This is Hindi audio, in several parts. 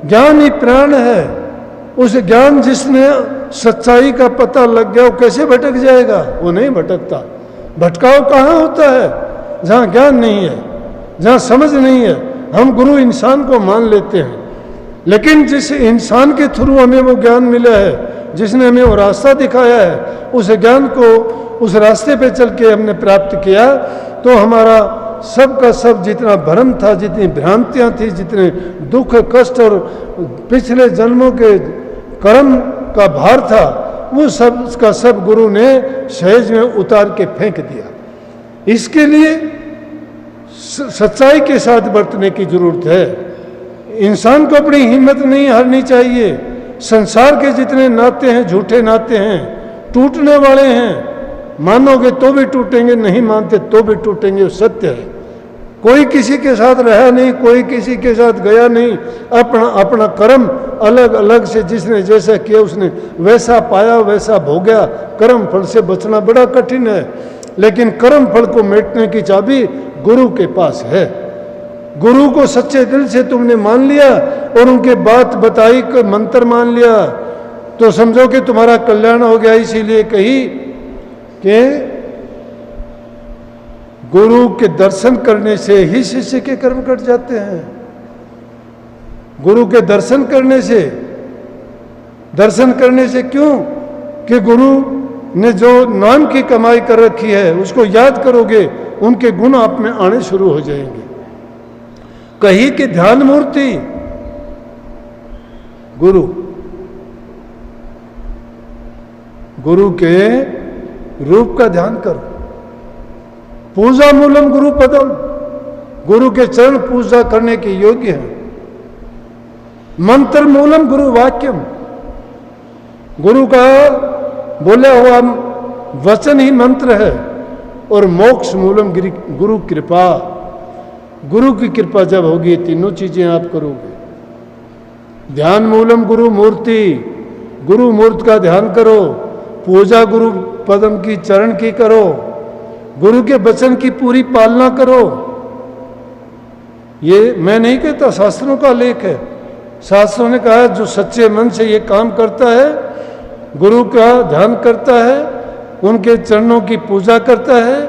ज्ञान ही प्राण है। उस ज्ञान जिसने सच्चाई का पता लग गया वो कैसे भटक जाएगा? वो नहीं भटकता। भटकाव कहाँ होता है? जहाँ ज्ञान नहीं है, जहाँ समझ नहीं है। हम गुरु इंसान को मान लेते हैं, लेकिन जिस इंसान के थ्रू हमें वो ज्ञान मिला है, जिसने हमें वो रास्ता दिखाया है, उस ज्ञान को उस रास्ते पे चल के हमने प्राप्त किया, तो हमारा सब का सब जितना भ्रम था, जितनी भ्रांतियां थी, जितने दुख कष्ट और पिछले जन्मों के कर्म का भार था, वो सब का सब गुरु ने सहज में उतार के फेंक दिया। इसके लिए सच्चाई के साथ बरतने की जरूरत है। इंसान को अपनी हिम्मत नहीं हारनी चाहिए। संसार के जितने नाते हैं झूठे नाते हैं, टूटने वाले हैं। मानोगे तो भी टूटेंगे, नहीं मानते तो भी टूटेंगे, वो सत्य है। कोई किसी के साथ रहा नहीं, कोई किसी के साथ गया नहीं। अपना अपना कर्म अलग अलग से जिसने जैसा किया उसने वैसा पाया, वैसा भोगा। कर्म फल से बचना बड़ा कठिन है, लेकिन कर्म फल को मिटने की चाबी गुरु के पास है। गुरु को सच्चे दिल से तुमने मान लिया और उनके बात बताई को मंत्र मान लिया, तो समझो कि तुम्हारा कल्याण हो गया। इसीलिए कही कि गुरु के दर्शन करने से ही शिष्य के कर्म कट जाते हैं। गुरु के दर्शन करने से क्यों? कि गुरु ने जो नाम की कमाई कर रखी है उसको याद करोगे, उनके गुण आप में आने शुरू हो जाएंगे। कही कि ध्यान मूर्ति गुरु, गुरु के रूप का ध्यान करो। पूजा मूलम गुरु पदम, गुरु के चरण पूजा करने के योग्य है। मंत्र मूलम गुरु वाक्यम, गुरु का बोला हुआ वचन ही मंत्र है। और मोक्ष मूलम गुरु कृपा, गुरु की कृपा जब होगी तीनों चीजें आप करोगे। ध्यान मूलम गुरु मूर्ति, गुरु मूर्ति का ध्यान करो। पूजा गुरु पदम की चरण की करो। गुरु के वचन की पूरी पालना करो। ये मैं नहीं कहता, शास्त्रों का लेख है। शास्त्रों ने कहा जो सच्चे मन से ये काम करता है, गुरु का ध्यान करता है, उनके चरणों की पूजा करता है,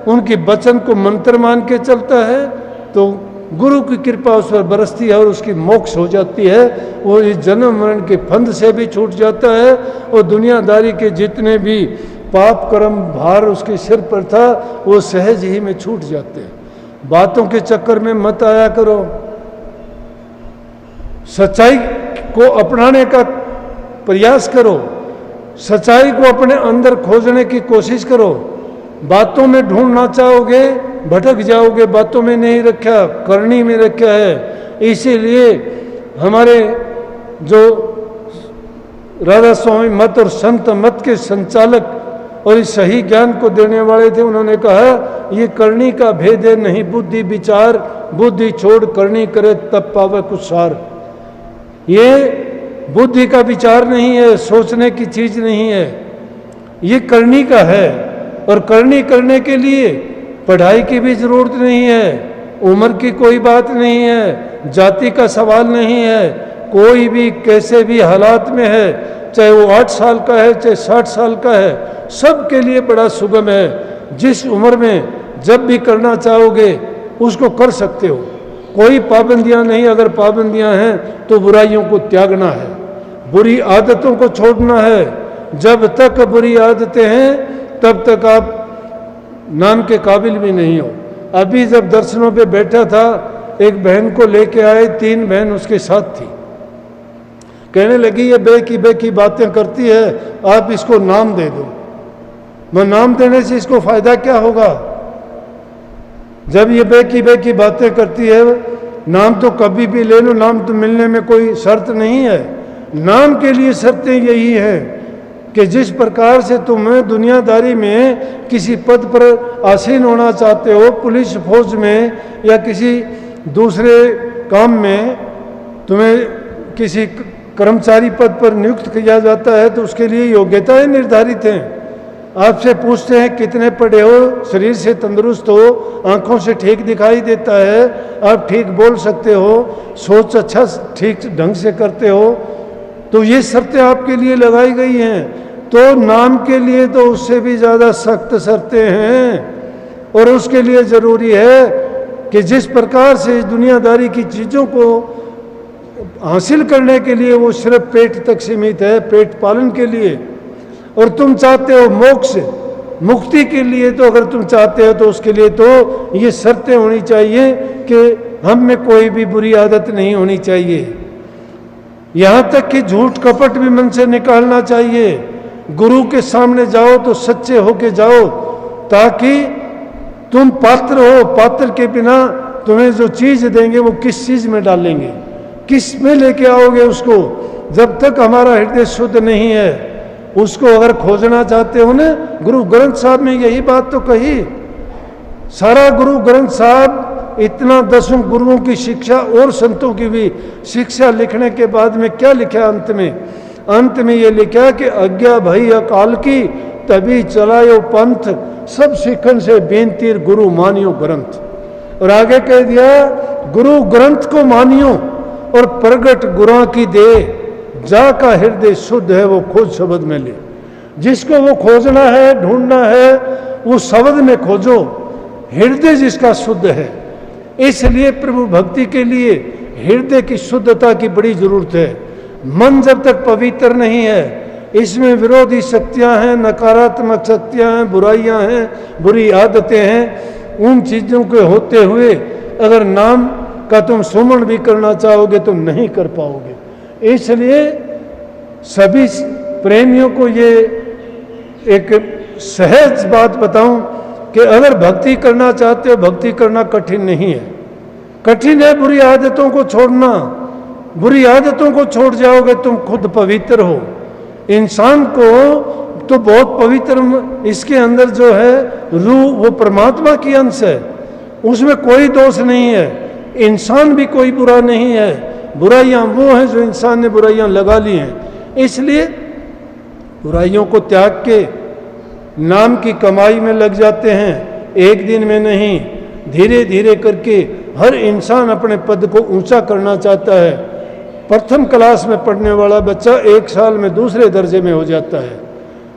उनके वचन को मंत्र मान के चलता है, तो गुरु की कृपा उस पर बरसती है और उसकी मोक्ष हो जाती है। वो इस जन्म मरण के फंद से भी छूट जाता है और दुनियादारी के जितने भी पाप कर्म भार उसके सिर पर था वो सहज ही में छूट जाते हैं। बातों के चक्कर में मत आया करो। सच्चाई को अपनाने का प्रयास करो। सच्चाई को अपने अंदर खोजने की कोशिश करो। बातों में ढूंढना चाहोगे भटक जाओगे। बातों में नहीं रखा, करनी में रखा है। इसीलिए हमारे जो राधा स्वामी मत और संत मत के संचालक और इस सही ज्ञान को देने वाले थे, उन्होंने कहा ये करनी का भेद है, नहीं बुद्धि विचार। बुद्धि छोड़ करनी करे तब पावे कुछ सार। ये बुद्धि का विचार नहीं है, सोचने की चीज नहीं है, ये करनी का है। और करनी करने के लिए पढ़ाई की भी जरूरत नहीं है, उम्र की कोई बात नहीं है, जाति का सवाल नहीं है। कोई भी कैसे भी हालात में है, चाहे वो 8 साल का है चाहे 60 साल का है, सबके लिए बड़ा सुगम है। जिस उम्र में जब भी करना चाहोगे उसको कर सकते हो। कोई पाबंदियां नहीं। अगर पाबंदियां हैं तो बुराइयों को त्यागना है, बुरी आदतों को छोड़ना है। जब तक बुरी आदतें हैं तब तक आप नाम के काबिल भी नहीं हो। अभी जब दर्शनों पे बैठा था, एक बहन को लेके आए, 3 बहन उसके साथ थी। कहने लगी ये बे की बातें करती है, आप इसको नाम दे दो। मैं नाम देने से इसको फायदा क्या होगा? जब ये बे की बातें करती है, नाम तो कभी भी ले लो, नाम तो मिलने में कोई शर्त नहीं है। नाम के लिए शर्तें यही है कि जिस प्रकार से तुम दुनियादारी में किसी पद पर आसीन होना चाहते हो, पुलिस फौज में या किसी दूसरे काम में तुम्हें किसी कर्मचारी पद पर नियुक्त किया जाता है, तो उसके लिए योग्यताएं निर्धारित हैं। आपसे पूछते हैं कितने पढ़े हो, शरीर से तंदुरुस्त हो, आंखों से ठीक दिखाई देता है, आप ठीक बोल सकते हो, सोच अच्छा ठीक ढंग से करते हो, तो ये शर्तें आपके लिए लगाई गई हैं। तो नाम के लिए तो उससे भी ज़्यादा सख्त शर्तें हैं। और उसके लिए ज़रूरी है कि जिस प्रकार से इस दुनियादारी की चीज़ों को हासिल करने के लिए वो सिर्फ पेट तक सीमित है, पेट पालन के लिए, और तुम चाहते हो मोक्ष मुक्ति के लिए, तो अगर तुम चाहते हो तो उसके लिए तो ये शर्तें होनी चाहिए कि हम में कोई भी बुरी आदत नहीं होनी चाहिए। यहाँ तक कि झूठ कपट भी मन से निकालना चाहिए। गुरु के सामने जाओ तो सच्चे होके जाओ, ताकि तुम पात्र हो। पात्र के बिना तुम्हें जो चीज़ देंगे वो किस चीज़ में डालेंगे, किस में लेके आओगे उसको। जब तक हमारा हृदय शुद्ध नहीं है, उसको अगर खोजना चाहते हो ना, गुरु ग्रंथ साहब में यही बात तो कही। सारा गुरु ग्रंथ साहब इतना 10 गुरुओं की शिक्षा और संतों की भी शिक्षा लिखने के बाद में क्या लिखा अंत में ये लिखा कि आज्ञा भई अकाल की, तभी चलायो पंथ, सब सिखन से बेनतीर गुरु मानियो ग्रंथ। और आगे कह दिया, गुरु ग्रंथ को मानियो और प्रगट गुरा की दे, जा का हृदय शुद्ध है वो खोज शब्द में ले। जिसको वो खोजना है, ढूंढना है, वो शब्द में खोजो, हृदय जिसका शुद्ध है। इसलिए प्रभु भक्ति के लिए हृदय की शुद्धता की बड़ी जरूरत है। मन जब तक पवित्र नहीं है, इसमें विरोधी शक्तियां हैं, नकारात्मक शक्तियां हैं, बुराइयां हैं, बुरी आदतें हैं। उन चीज़ों के होते हुए अगर नाम का तुम सुमरण भी करना चाहोगे तो नहीं कर पाओगे। इसलिए सभी प्रेमियों को ये एक सहज बात बताऊं कि अगर भक्ति करना चाहते हो, भक्ति करना कठिन नहीं है। कठिन है बुरी आदतों को छोड़ना। बुरी आदतों को छोड़ जाओगे तुम खुद पवित्र हो। इंसान को तो बहुत पवित्र, इसके अंदर जो है रूह, वो परमात्मा की अंश है, उसमें कोई दोष नहीं है। इंसान भी कोई बुरा नहीं है, बुराइयां वो हैं जो इंसान ने बुराइयां लगा ली हैं। इसलिए बुराइयों को त्याग के नाम की कमाई में लग जाते हैं। एक दिन में नहीं, धीरे धीरे करके हर इंसान अपने पद को ऊंचा करना चाहता है। प्रथम क्लास में पढ़ने वाला बच्चा 1 साल में दूसरे दर्जे में हो जाता है,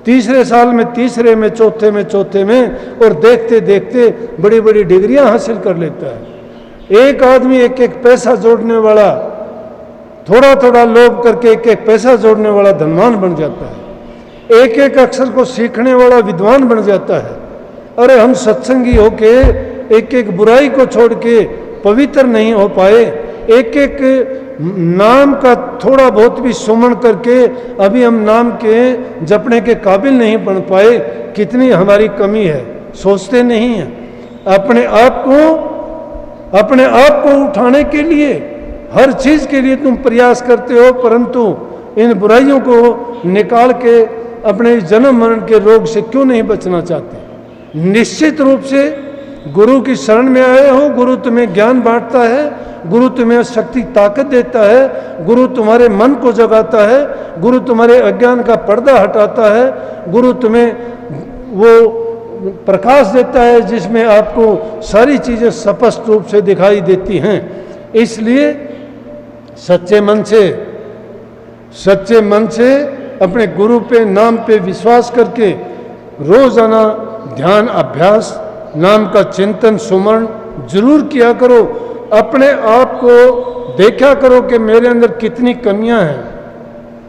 तीसरे साल में तीसरे में, चौथे में, और देखते देखते बड़ी बड़ी डिग्रियां हासिल कर लेता है। एक आदमी एक एक पैसा जोड़ने वाला, थोड़ा थोड़ा लोभ करके एक एक पैसा जोड़ने वाला धनवान बन जाता है। एक एक अक्षर को सीखने वाला विद्वान बन जाता है। अरे हम सत्संगी होके एक एक बुराई को छोड़ के पवित्र नहीं हो पाए, एक एक नाम का थोड़ा बहुत भी सुमरण करके अभी हम नाम के जपने के काबिल नहीं बन पाए। कितनी हमारी कमी है, सोचते नहीं हैं। अपने आप को उठाने के लिए हर चीज़ के लिए तुम प्रयास करते हो, परंतु इन बुराइयों को निकाल के अपने जन्म मरण के रोग से क्यों नहीं बचना चाहते। निश्चित रूप से गुरु की शरण में आए हो, गुरु तुम्हें ज्ञान बांटता है, गुरु तुम्हें शक्ति ताकत देता है, गुरु तुम्हारे मन को जगाता है, गुरु तुम्हारे अज्ञान का पर्दा हटाता है, गुरु तुम्हें वो प्रकाश देता है जिसमें आपको सारी चीज़ें स्पष्ट रूप से दिखाई देती हैं। इसलिए सच्चे मन से अपने गुरु पे, नाम पे विश्वास करके रोजाना ध्यान अभ्यास, नाम का चिंतन सुमरण जरूर किया करो। अपने आप को देखा करो कि मेरे अंदर कितनी कमियां हैं।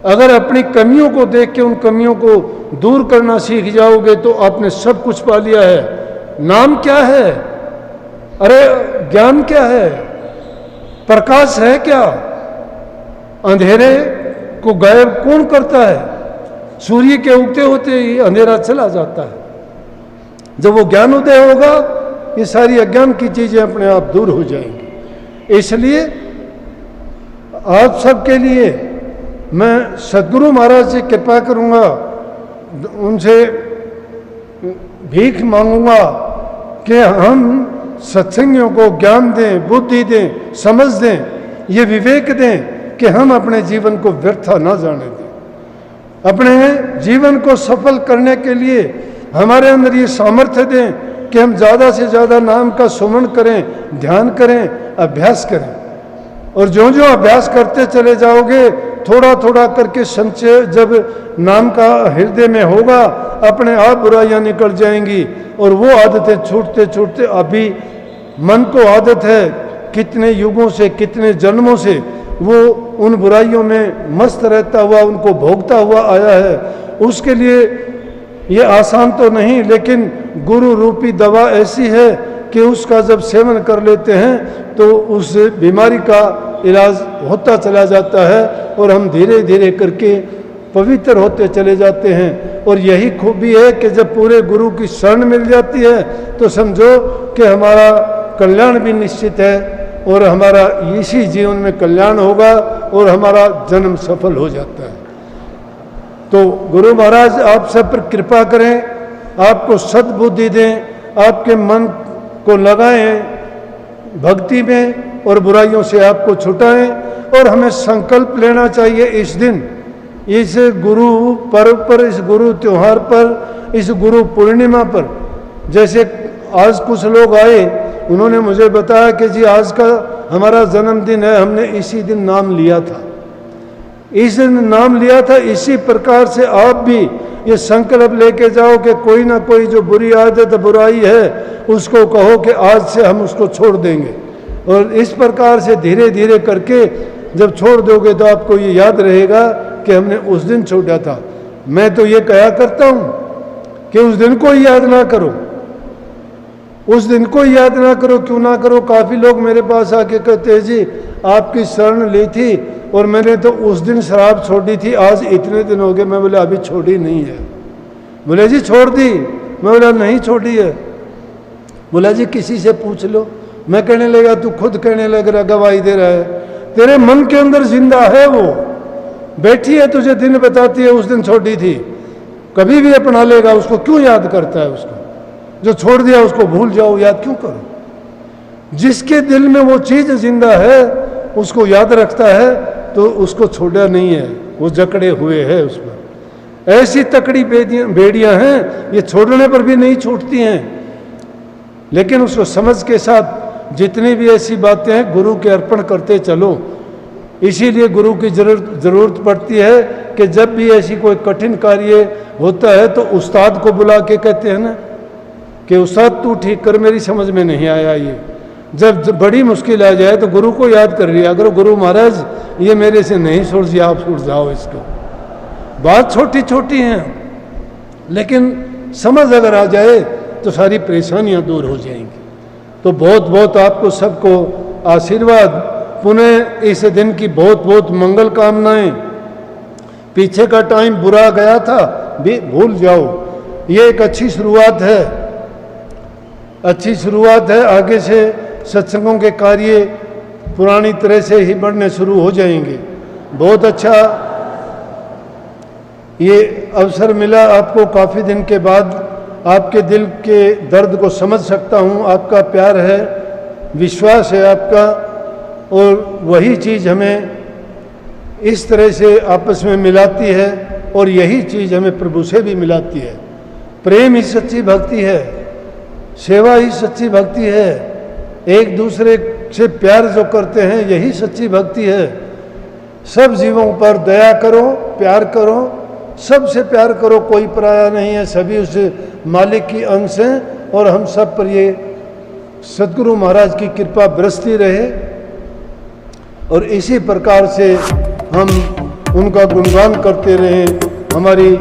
अगर अपनी कमियों को देख के उन कमियों को दूर करना सीख जाओगे तो आपने सब कुछ पा लिया है। नाम क्या है? अरे ज्ञान क्या है? प्रकाश है क्या? अंधेरे को गायब कौन करता है? सूर्य के उगते होते ही अंधेरा चला जाता है। जब वो ज्ञान उदय होगा, ये सारी अज्ञान की चीजें अपने आप दूर हो जाएंगी। इसलिए आप सबके लिए मैं सदगुरु महाराज से कृपा करूंगा, उनसे भीख मांगूंगा कि हम सत्संगियों को ज्ञान दें, बुद्धि दें, समझ दें, ये विवेक दें कि हम अपने जीवन को व्यर्थ ना जाने दें। अपने जीवन को सफल करने के लिए हमारे अंदर ये सामर्थ्य दें कि हम ज़्यादा से ज़्यादा नाम का सुमन करें, ध्यान करें, अभ्यास करें। और जो जो अभ्यास करते चले जाओगे, थोड़ा थोड़ा करके संचय जब नाम का हृदय में होगा, अपने आप बुराइयां निकल जाएंगी। और वो आदतें छूटते छूटते, अभी मन को आदत है कितने युगों से, कितने जन्मों से वो उन बुराइयों में मस्त रहता हुआ, उनको भोगता हुआ आया है। उसके लिए ये आसान तो नहीं, लेकिन गुरु रूपी दवा ऐसी है कि उसका जब सेवन कर लेते हैं तो उस बीमारी का इलाज होता चला जाता है और हम धीरे धीरे करके पवित्र होते चले जाते हैं। और यही खूबी है कि जब पूरे गुरु की शरण मिल जाती है तो समझो कि हमारा कल्याण भी निश्चित है और हमारा इसी जीवन में कल्याण होगा और हमारा जन्म सफल हो जाता है। तो गुरु महाराज आप सब पर कृपा करें, आपको सद्बुद्धि दें, आपके मन को लगाएं भक्ति में और बुराइयों से आपको छुटाएं। और हमें संकल्प लेना चाहिए इस दिन, इस गुरु पर्व पर, इस गुरु त्योहार पर, इस गुरु पूर्णिमा पर। जैसे आज कुछ लोग आए, उन्होंने मुझे बताया कि जी आज का हमारा जन्मदिन है, हमने इसी दिन नाम लिया था, इस दिन नाम लिया था। इसी प्रकार से आप भी ये संकल्प लेके जाओ कि कोई ना कोई जो बुरी आदत, बुराई है, उसको कहो कि आज से हम उसको छोड़ देंगे। और इस प्रकार से धीरे धीरे करके जब छोड़ दोगे तो आपको ये याद रहेगा कि हमने उस दिन छोड़ा था। मैं तो ये कहा करता हूँ कि उस दिन को याद ना करो, उस दिन को याद ना करो। क्यों ना करो? काफ़ी लोग मेरे पास आके कहते हैं जी आपकी शरण ली थी और मैंने तो उस दिन शराब छोड़ी थी, आज इतने दिन हो गए। मैं बोला अभी छोड़ी नहीं है। बोले जी छोड़ दी। मैं बोला नहीं छोड़ी है। बोला जी किसी से पूछ लो। मैं कहने लगा तू खुद कहने लग रहा, गवाही दे रहा है, तेरे मन के अंदर जिंदा है, वो बैठी है, तुझे दिन बताती है उस दिन छोड़ी थी। कभी भी अपना लेगा उसको, क्यों याद करता है उसको? जो छोड़ दिया उसको भूल जाओ, याद क्यों करो? जिसके दिल में वो चीज जिंदा है उसको याद रखता है तो उसको छोड़ा नहीं है, वो जकड़े हुए है उस पर। ऐसी तकड़ी बेड़ियां हैं, ये छोड़ने पर भी नहीं छूटती हैं। लेकिन उसको समझ के साथ जितनी भी ऐसी बातें हैं गुरु के अर्पण करते चलो। इसीलिए गुरु की जरूरत पड़ती है कि जब भी ऐसी कोई कठिन कार्य होता है तो उस्ताद को बुला के कहते हैं ना कि उस्ताद तू ठीक कर, मेरी समझ में नहीं आया ये। जब बड़ी मुश्किल आ जाए तो गुरु को याद कर लिया करो, गुरु महाराज ये मेरे से नहीं सुलझी, आप सुलझाओ इसको। बात छोटी छोटी हैं लेकिन समझ अगर आ जाए तो सारी परेशानियां दूर हो जाएंगी। तो बहुत बहुत आपको सबको आशीर्वाद, पुनः इस दिन की बहुत बहुत मंगल कामनाएं। पीछे का टाइम बुरा गया था, भूल जाओ, ये एक अच्छी शुरुआत है, अच्छी शुरुआत है। आगे से सत्संगों के कार्य पुरानी तरह से ही बढ़ने शुरू हो जाएंगे। बहुत अच्छा ये अवसर मिला आपको, काफ़ी दिन के बाद आपके दिल के दर्द को समझ सकता हूँ। आपका प्यार है, विश्वास है आपका, और वही चीज़ हमें इस तरह से आपस में मिलाती है और यही चीज़ हमें प्रभु से भी मिलाती है। प्रेम ही सच्ची भक्ति है, सेवा ही सच्ची भक्ति है, एक दूसरे से प्यार जो करते हैं यही सच्ची भक्ति है। सब जीवों पर दया करो, प्यार करो, सबसे प्यार करो, कोई पराया नहीं है, सभी उस मालिक की अंश हैं। और हम सब पर ये सद्गुरु महाराज की कृपा बरसती रहे और इसी प्रकार से हम उनका गुणगान करते रहें। हमारी